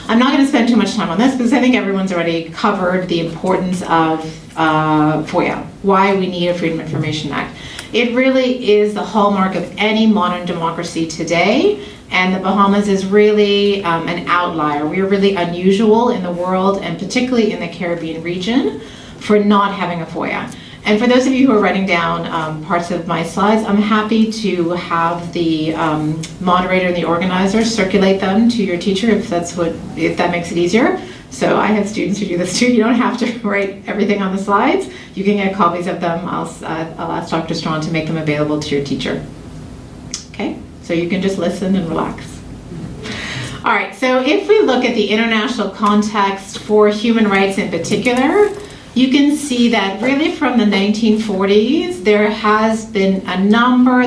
I'm not going to spend too much time on this because I think everyone's already covered the importance of FOIA, why we need a Freedom of Information Act. It really is the hallmark of any modern democracy today, and the Bahamas is really an outlier. We are really unusual in the world, and particularly in the Caribbean region, for not having a FOIA. And for those of you who are writing down parts of my slides, I'm happy to have the moderator and the organizer circulate them to your teacher if that makes it easier. So I have students who do this too. You don't have to write everything on the slides. You can get copies of them. I'll ask Dr. Strawn to make them available to your teacher. Okay, so you can just listen and relax. All right, so if we look at the international context for human rights in particular, you can see that really from the 1940s, there have been a number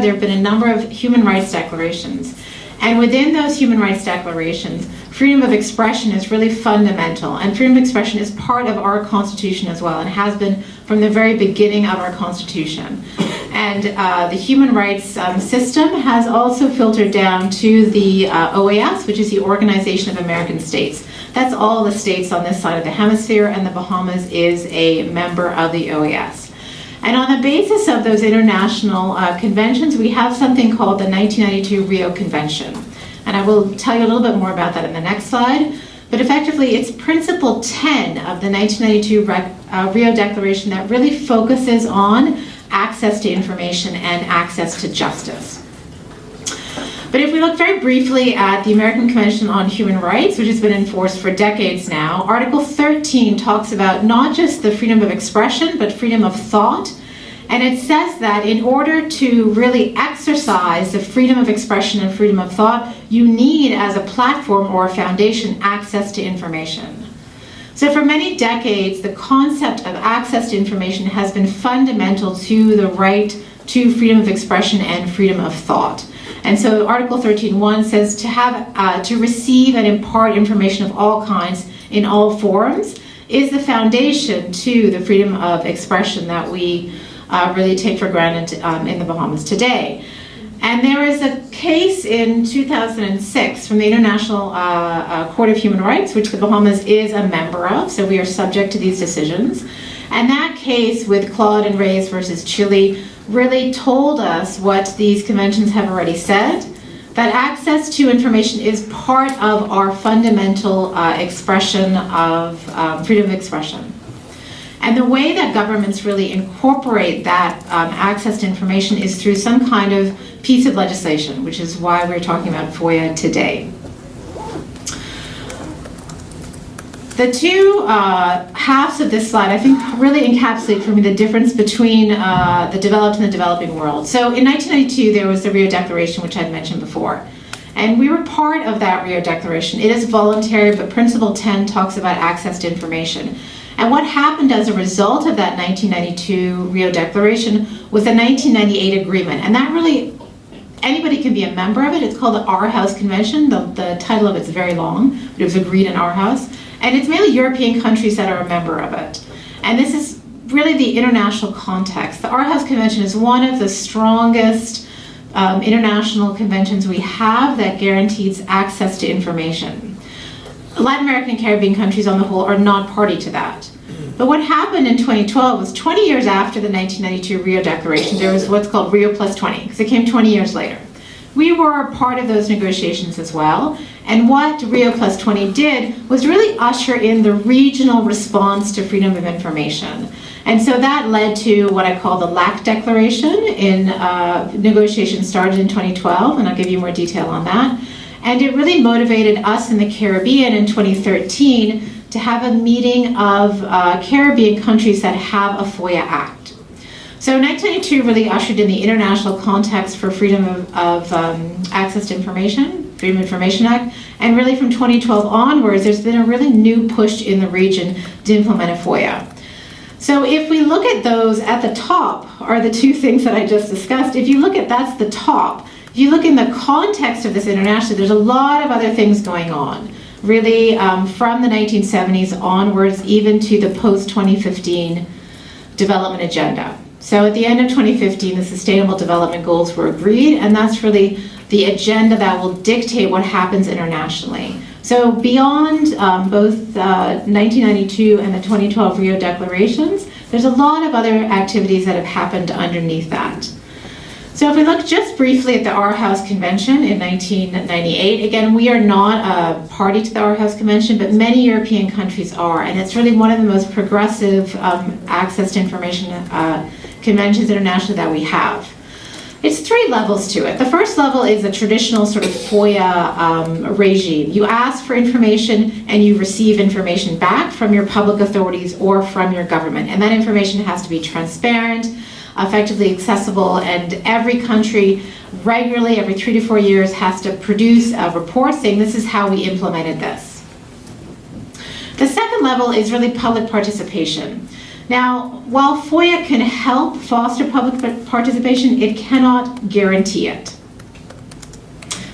of human rights declarations. And within those human rights declarations, freedom of expression is really fundamental. And freedom of expression is part of our Constitution as well, and has been from the very beginning of our Constitution. And the human rights system has also filtered down to the OAS, which is the Organization of American States. That's all the states on this side of the hemisphere, and the Bahamas is a member of the OAS. And on the basis of those international conventions, we have something called the 1992 Rio Convention. And I will tell you a little bit more about that in the next slide. But effectively, it's Principle 10 of the 1992 Rio Declaration that really focuses on access to information and access to justice. But if we look very briefly at the American Convention on Human Rights, which has been enforced for decades now, Article 13 talks about not just the freedom of expression, but freedom of thought. And it says that in order to really exercise the freedom of expression and freedom of thought, you need, as a platform or a foundation, access to information. So for many decades, the concept of access to information has been fundamental to the right to freedom of expression and freedom of thought. And so Article 13.1 says to receive and impart information of all kinds in all forums is the foundation to the freedom of expression that we really take for granted in the Bahamas today. And there is a case in 2006 from the International Court of Human Rights, which the Bahamas is a member of, so we are subject to these decisions. And that case with Claude and Reyes versus Chile really told us what these conventions have already said, that access to information is part of our fundamental expression of freedom of expression. And the way that governments really incorporate that access to information is through some kind of piece of legislation, which is why we're talking about FOIA today. The two halves of this slide, I think, really encapsulate for me the difference between the developed and the developing world. So in 1992, there was the Rio Declaration, which I'd mentioned before. And we were part of that Rio Declaration. It is voluntary, but Principle 10 talks about access to information. And what happened as a result of that 1992 Rio Declaration was the 1998 agreement. And that really, anybody can be a member of it. It's called the Our House Convention. The title of it's very long, but it was agreed in Our House. And it's mainly European countries that are a member of it. And this is really the international context. The Our House Convention is one of the strongest international conventions we have that guarantees access to information. Latin American and Caribbean countries on the whole are not party to that. But what happened in 2012 was 20 years after the 1992 Rio Declaration, there was what's called Rio Plus 20, because it came 20 years later. We were a part of those negotiations as well, and what Rio Plus 20 did was really usher in the regional response to freedom of information. And so that led to what I call the LAC Declaration. Negotiations started in 2012, and I'll give you more detail on that. And it really motivated us in the Caribbean in 2013 to have a meeting of Caribbean countries that have a FOIA Act. So 1992 really ushered in the international context for freedom of access to information, Freedom of Information Act, and really from 2012 onwards, there's been a really new push in the region to implement a FOIA. So if we look at those, at the top are the two things that I just discussed. If you look at, that's the top. If you look in the context of this international, there's a lot of other things going on, really from the 1970s onwards, even to the post-2015 development agenda. So at the end of 2015, the Sustainable Development Goals were agreed, and that's really the agenda that will dictate what happens internationally. So beyond both 1992 and the 2012 Rio declarations, there's a lot of other activities that have happened underneath that. So if we look just briefly at the Aarhus Convention in 1998, again, we are not a party to the Aarhus Convention, but many European countries are, and it's really one of the most progressive access to information conventions internationally that we have. It's 3 levels to it. The first level is a traditional sort of FOIA regime. You ask for information and you receive information back from your public authorities or from your government. And that information has to be transparent, effectively accessible, and every country regularly, every 3 to 4 years, has to produce a report saying this is how we implemented this. The second level is really public participation. Now, while FOIA can help foster public participation, it cannot guarantee it.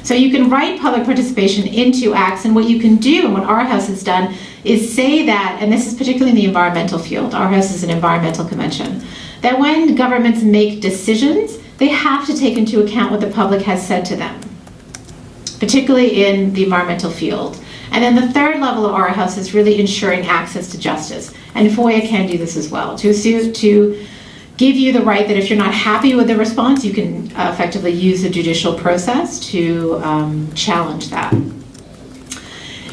So you can write public participation into acts, and what you can do, and what Aarhus has done, is say that, and this is particularly in the environmental field, Aarhus is an environmental convention, that when governments make decisions, they have to take into account what the public has said to them, particularly in the environmental field. And then the third level of Aarhus is really ensuring access to justice. And FOIA can do this as well, to give you the right that if you're not happy with the response, you can effectively use the judicial process to challenge that.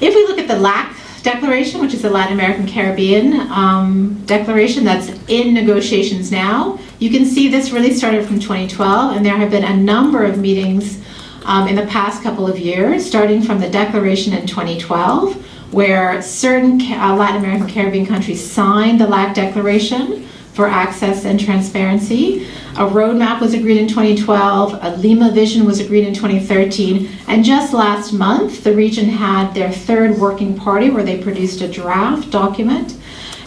If we look at the LAC Declaration, which is the Latin American Caribbean Declaration that's in negotiations now, you can see this really started from 2012, and there have been a number of meetings in the past couple of years, starting from the declaration in 2012, where certain Latin American Caribbean countries signed the LAC Declaration for access and transparency. A roadmap was agreed in 2012, a Lima Vision was agreed in 2013, and just last month, the region had their 3rd working party where they produced a draft document.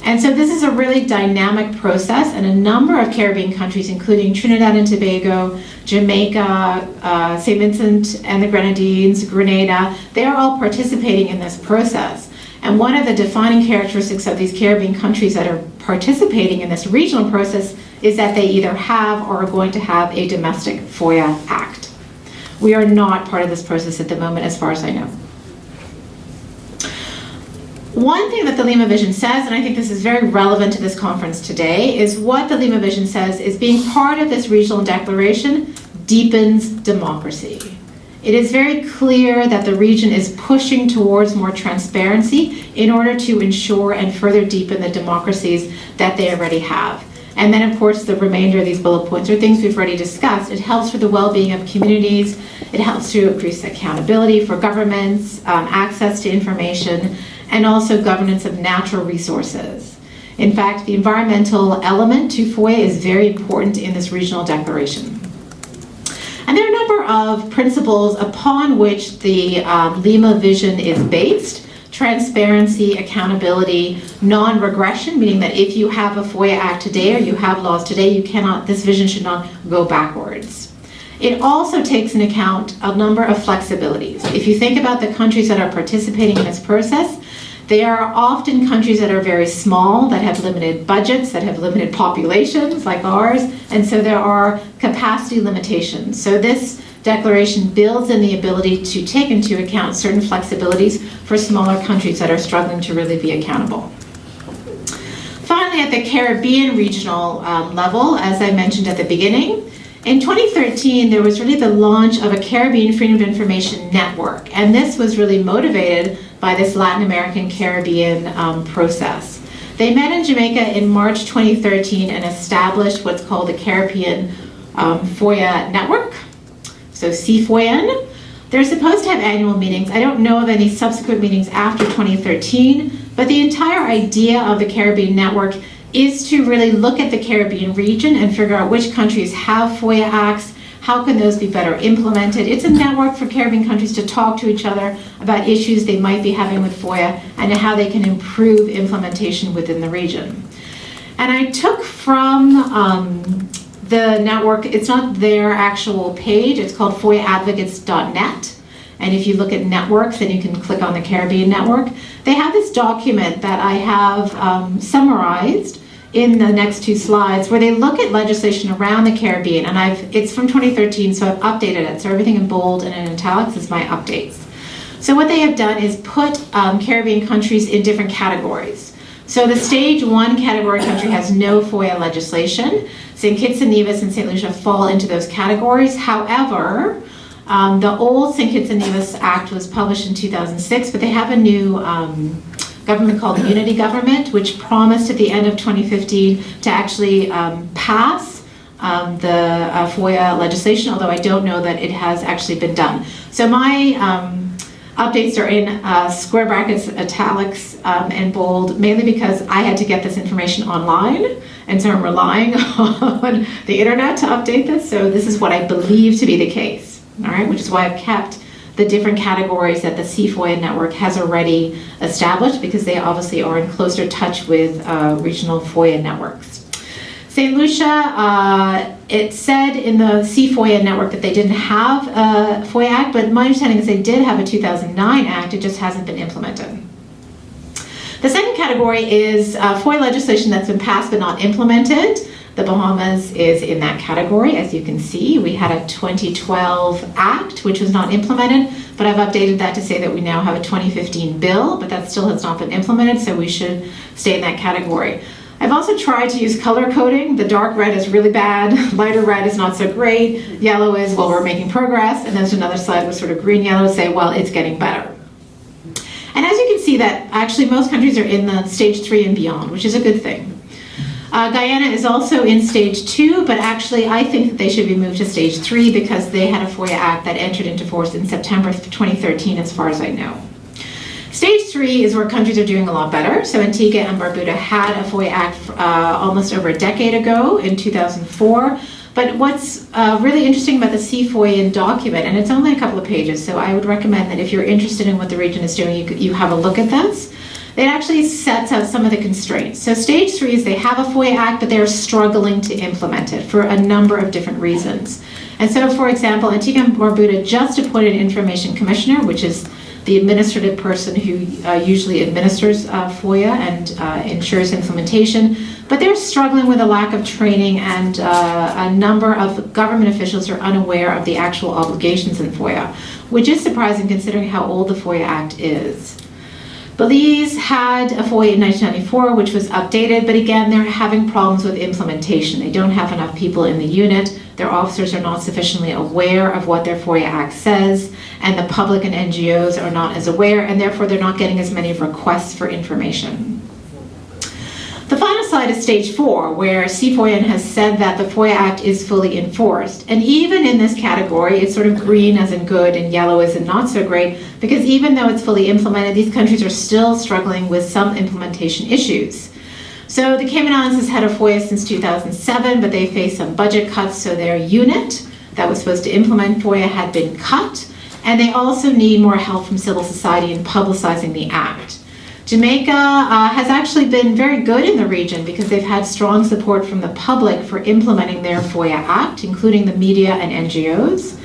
And so this is a really dynamic process, and a number of Caribbean countries, including Trinidad and Tobago, Jamaica, St. Vincent and the Grenadines, Grenada, they are all participating in this process. And one of the defining characteristics of these Caribbean countries that are participating in this regional process is that they either have or are going to have a domestic FOIA act. We are not part of this process at the moment, as far as I know. One thing that the Lima Vision says, and I think this is very relevant to this conference today, is what the Lima Vision says is being part of this regional declaration deepens democracy. It is very clear that the region is pushing towards more transparency in order to ensure and further deepen the democracies that they already have. And then, of course, the remainder of these bullet points are things we've already discussed. It helps for the well-being of communities. It helps to increase accountability for governments, access to information, and also governance of natural resources. In fact, the environmental element to FOIA is very important in this regional declaration. And there are a number of principles upon which the Lima Vision is based. Transparency, accountability, non-regression, meaning that if you have a FOIA Act today or you have laws today, this vision should not go backwards. It also takes into account a number of flexibilities. If you think about the countries that are participating in this process, they are often countries that are very small, that have limited budgets, that have limited populations like ours, and so there are capacity limitations. So this declaration builds in the ability to take into account certain flexibilities for smaller countries that are struggling to really be accountable. Finally, at the Caribbean regional level, as I mentioned at the beginning, in 2013, there was really the launch of a Caribbean Freedom of Information Network, and this was really motivated by this Latin American Caribbean process. They met in Jamaica in March 2013 and established what's called the Caribbean FOIA Network, so CFOIN. They're supposed to have annual meetings. I don't know of any subsequent meetings after 2013, but the entire idea of the Caribbean Network is to really look at the Caribbean region and figure out which countries have FOIA acts, how can those be better implemented. It's a network for Caribbean countries to talk to each other about issues they might be having with FOIA and how they can improve implementation within the region. And I took from the network, it's not their actual page, it's called FOIAadvocates.net. And if you look at networks, then you can click on the Caribbean Network. They have this document that I have summarized in the next 2 slides where they look at legislation around the Caribbean. And it's from 2013, so I've updated it. So everything in bold and in italics is my updates. So what they have done is put Caribbean countries in different categories. So the stage 1 category country has no FOIA legislation. St. Kitts and Nevis and St. Lucia fall into those categories. However, the old St. Kitts and Nevis Act was published in 2006, but they have a new government called the Unity Government, which promised at the end of 2015 to actually pass the FOIA legislation, although I don't know that it has actually been done. So my updates are in square brackets, italics, and bold, mainly because I had to get this information online, and so I'm relying on the internet to update this. So this is what I believe to be the case, all right, which is why I've kept the different categories that the CFOIA network has already established, because they obviously are in closer touch with regional FOIA networks. St. Lucia, it said in the CFOIA network that they didn't have a FOIA Act, but my understanding is they did have a 2009 Act, it just hasn't been implemented. The second category is FOIA legislation that's been passed but not implemented. The Bahamas is in that category. As you can see, we had a 2012 Act, which was not implemented, but I've updated that to say that we now have a 2015 bill, but that still has not been implemented, so we should stay in that category. I've also tried to use color coding. The dark red is really bad, lighter red is not so great, yellow is, well, we're making progress, and there's another slide with sort of green-yellow to say, well, it's getting better. And as you can see that actually most countries are in the stage 3 and beyond, which is a good thing. Guyana is also in stage 2, but actually I think that they should be moved to stage 3 because they had a FOIA Act that entered into force in September 2013, as far as I know. Stage 3 is where countries are doing a lot better. So Antigua and Barbuda had a FOIA Act almost over a decade ago in 2004. But what's really interesting about the CFOIA document, and it's only a couple of pages, so I would recommend that if you're interested in what the region is doing, you have a look at this. It actually sets out some of the constraints. So stage 3 is they have a FOIA Act, but they're struggling to implement it for a number of different reasons. And so, for example, Antigua and Barbuda just appointed an information commissioner, which is the administrative person who usually administers FOIA and ensures implementation, but they're struggling with a lack of training, and a number of government officials are unaware of the actual obligations in FOIA, which is surprising considering how old the FOIA Act is. Belize had a FOIA in 1994, which was updated, but again, they're having problems with implementation. They don't have enough people in the unit. Their officers are not sufficiently aware of what their FOIA Act says, and the public and NGOs are not as aware, and therefore they're not getting as many requests for information. The final slide is stage 4, where CFOIA has said that the FOIA Act is fully enforced. And even in this category, it's sort of green as in good and yellow as in not so great, because even though it's fully implemented, these countries are still struggling with some implementation issues. So the Cayman Islands has had a FOIA since 2007, but they face some budget cuts, so their unit that was supposed to implement FOIA had been cut, and they also need more help from civil society in publicizing the Act. Jamaica has actually been very good in the region because they've had strong support from the public for implementing their FOIA Act, including the media and NGOs.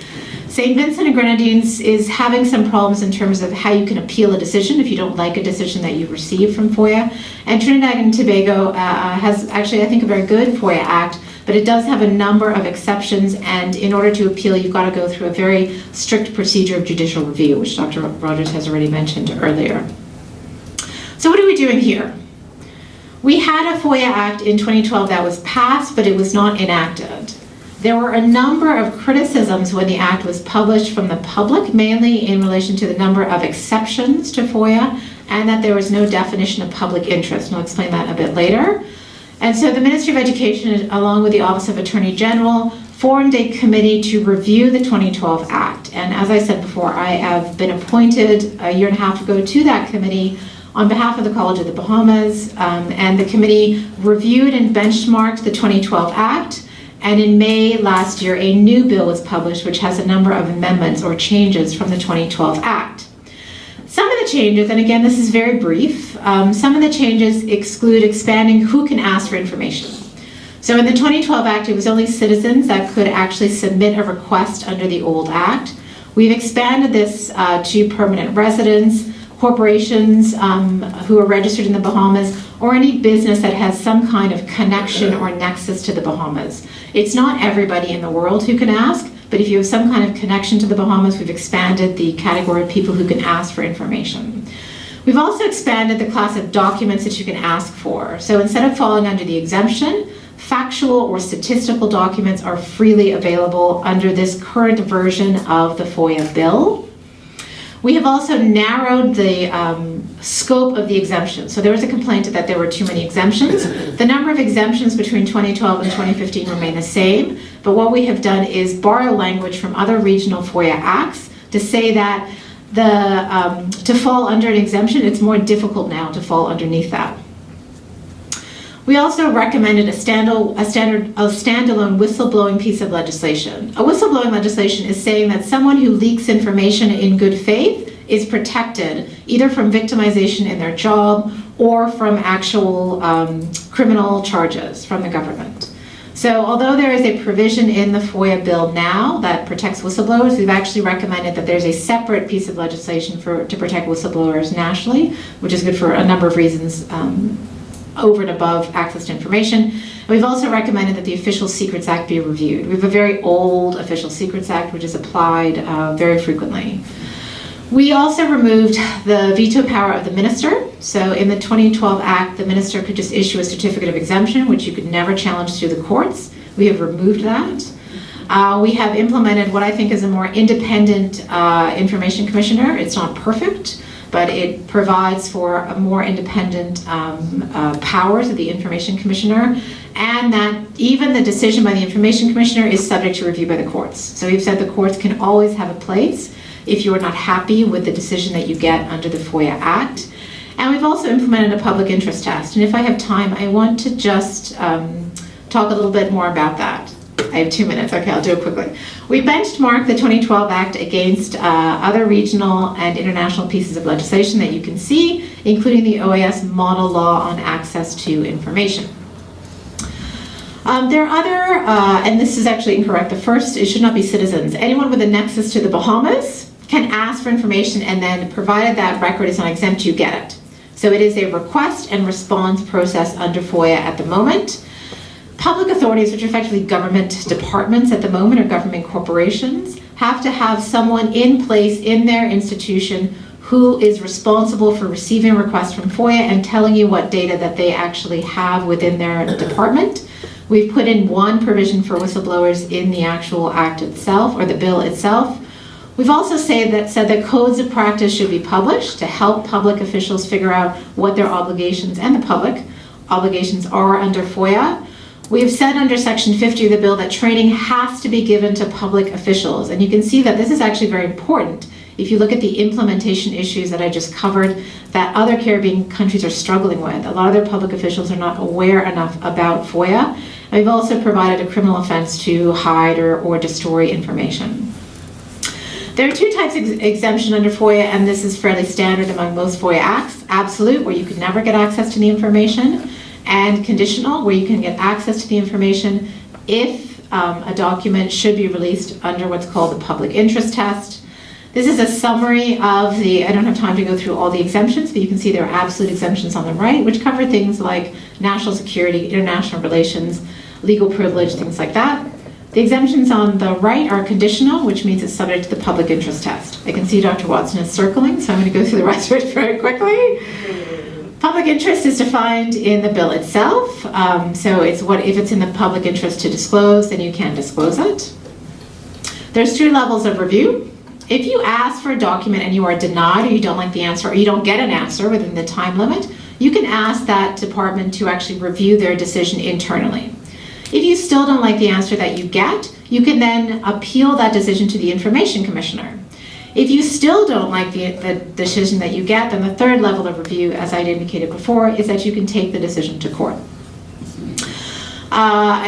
St. Vincent and Grenadines is having some problems in terms of how you can appeal a decision if you don't like a decision that you've received from FOIA. And Trinidad and Tobago has actually, I think, a very good FOIA Act, but it does have a number of exceptions, and in order to appeal, you've got to go through a very strict procedure of judicial review, which Dr. Rogers has already mentioned earlier. So what are we doing here? We had a FOIA Act in 2012 that was passed, but it was not enacted. There were a number of criticisms when the Act was published from the public, mainly in relation to the number of exceptions to FOIA, and that there was no definition of public interest. And I'll explain that a bit later. And so the Ministry of Education, along with the Office of Attorney General, formed a committee to review the 2012 Act. And as I said before, I have been appointed a year and a half ago to that committee on behalf of the College of the Bahamas, and the committee reviewed and benchmarked the 2012 Act, and in May last year a new bill was published which has a number of amendments or changes from the 2012 Act. Some of the changes, and again this is very brief, some of the changes exclude expanding who can ask for information. So in the 2012 Act it was only citizens that could actually submit a request under the old Act. We've expanded this to permanent residents, corporations who are registered in the Bahamas, or any business that has some kind of connection or nexus to the Bahamas. It's not everybody in the world who can ask, but if you have some kind of connection to the Bahamas, we've expanded the category of people who can ask for information. We've also expanded the class of documents that you can ask for. So instead of falling under the exemption, factual or statistical documents are freely available under this current version of the FOIA bill. We have also narrowed the scope of the exemption. So there was a complaint that there were too many exemptions. The number of exemptions between 2012 and 2015 remain the same, but what we have done is borrow language from other regional FOIA acts to say that to fall under an exemption, it's more difficult now to fall underneath that. We also recommended a standalone whistleblowing piece of legislation. A whistleblowing legislation is saying that someone who leaks information in good faith is protected either from victimization in their job or from actual criminal charges from the government. So although there is a provision in the FOIA bill now that protects whistleblowers, we've actually recommended that there's a separate piece of legislation to protect whistleblowers nationally, which is good for a number of reasons. Over and above access to information. And we've also recommended that the Official Secrets Act be reviewed. We have a very old Official Secrets Act which is applied very frequently. We also removed the veto power of the minister. So in the 2012 Act, the minister could just issue a certificate of exemption, which you could never challenge through the courts. We have removed that. We have implemented what I think is a more independent information commissioner. It's not perfect, but it provides for a more independent powers of the Information Commissioner, and that even the decision by the Information Commissioner is subject to review by the courts. So we've said the courts can always have a place if you are not happy with the decision that you get under the FOIA Act. And we've also implemented a public interest test. And if I have time, I want to just talk a little bit more about that. I have 2 minutes. Okay, I'll do it quickly. We benchmarked the 2012 Act against other regional and international pieces of legislation that you can see, including the OAS Model Law on Access to Information. There are other, and this is actually incorrect, the first, it should not be citizens. Anyone with a nexus to the Bahamas can ask for information, and then provided that record is not exempt, you get it. So it is a request and response process under FOIA at the moment. Public authorities, which are effectively government departments at the moment, or government corporations, have to have someone in place in their institution who is responsible for receiving requests from FOIA and telling you what data that they actually have within their department. We've put in one provision for whistleblowers in the actual act itself, or the bill itself. We've also said that codes of practice should be published to help public officials figure out what their obligations and the public obligations are under FOIA. We have said under Section 50 of the bill that training has to be given to public officials, and you can see that this is actually very important. If you look at the implementation issues that I just covered that other Caribbean countries are struggling with, a lot of their public officials are not aware enough about FOIA. And we've also provided a criminal offense to hide or destroy information. There are two types of exemption under FOIA, and this is fairly standard among most FOIA acts. Absolute, where you could never get access to the information, and conditional, where you can get access to the information if a document should be released under what's called the public interest test. This is a summary of I don't have time to go through all the exemptions, but you can see there are absolute exemptions on the right, which cover things like national security, international relations, legal privilege, things like that. The exemptions on the right are conditional, which means it's subject to the public interest test. I can see Dr. Watson is circling, so I'm going to go through the rest of it very quickly. Public interest is defined in the bill itself. So it's if it's in the public interest to disclose, then you can disclose it. There's 3 levels of review. If you ask for a document and you are denied, or you don't like the answer, or you don't get an answer within the time limit, you can ask that department to actually review their decision internally. If you still don't like the answer that you get, you can then appeal that decision to the Information Commissioner. If you still don't like the decision that you get, then the 3rd level of review, as I'd indicated before, is that you can take the decision to court.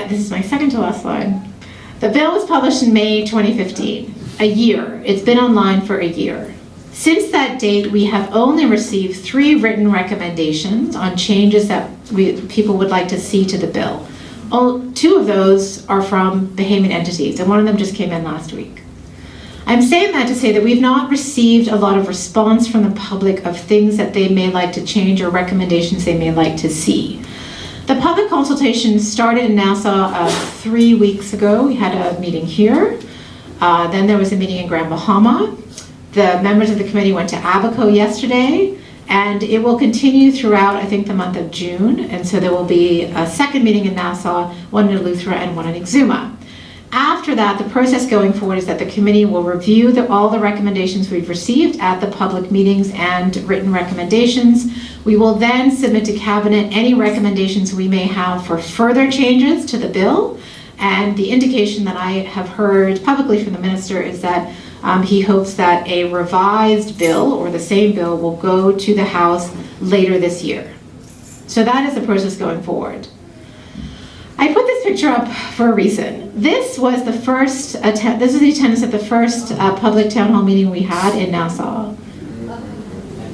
This is my second to last slide. The bill was published in May 2015, a year. It's been online for a year. Since that date, we have only received 3 written recommendations on changes that people would like to see to the bill. 2 of those are from Bahamian entities, and one of them just came in last week. I'm saying that to say that we've not received a lot of response from the public of things that they may like to change or recommendations they may like to see. The public consultation started in Nassau 3 weeks ago. We had a meeting here. Then there was a meeting in Grand Bahama. The members of the committee went to Abaco yesterday, and it will continue throughout, I think, the month of June. And so there will be a second meeting in Nassau, one in Eleuthera and one in Exuma. After that, the process going forward is that the committee will review all the recommendations we've received at the public meetings and written recommendations. We will then submit to Cabinet any recommendations we may have for further changes to the bill. And the indication that I have heard publicly from the minister is that he hopes that a revised bill or the same bill will go to the House later this year. So that is the process going forward. I put this picture up for a reason. This was the first this is the attendance at the first public town hall meeting we had in Nassau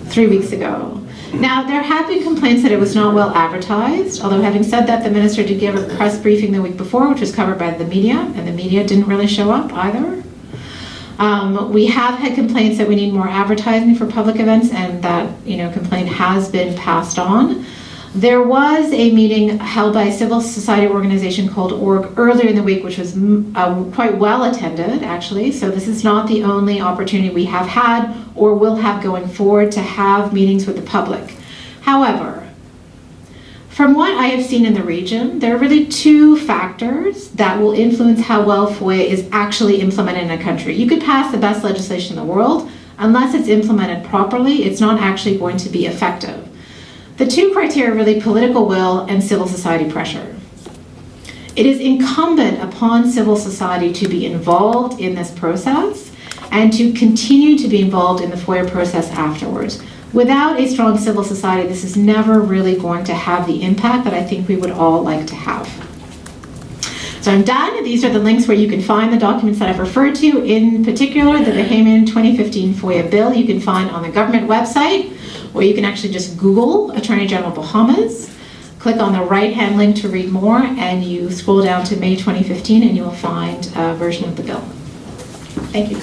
3 weeks ago. Now, there have been complaints that it was not well advertised, although having said that, the minister did give a press briefing the week before, which was covered by the media, and the media didn't really show up either. We have had complaints that we need more advertising for public events, and that complaint has been passed on. There was a meeting held by a civil society organization called Org earlier in the week, which was quite well attended, actually. So this is not the only opportunity we have had or will have going forward to have meetings with the public. However, from what I have seen in the region, there are really two factors that will influence how well FOIA is actually implemented in a country. You could pass the best legislation in the world. Unless it's implemented properly, it's not actually going to be effective. The two criteria are really political will and civil society pressure. It is incumbent upon civil society to be involved in this process and to continue to be involved in the FOIA process afterwards. Without a strong civil society, this is never really going to have the impact that I think we would all like to have. So I'm done. These are the links where you can find the documents that I've referred to, in particular the Bahamian 2015 FOIA bill you can find on the government website, or you can actually just Google Attorney General Bahamas, click on the right-hand link to read more, and you scroll down to May 2015 and you will find a version of the bill. Thank you.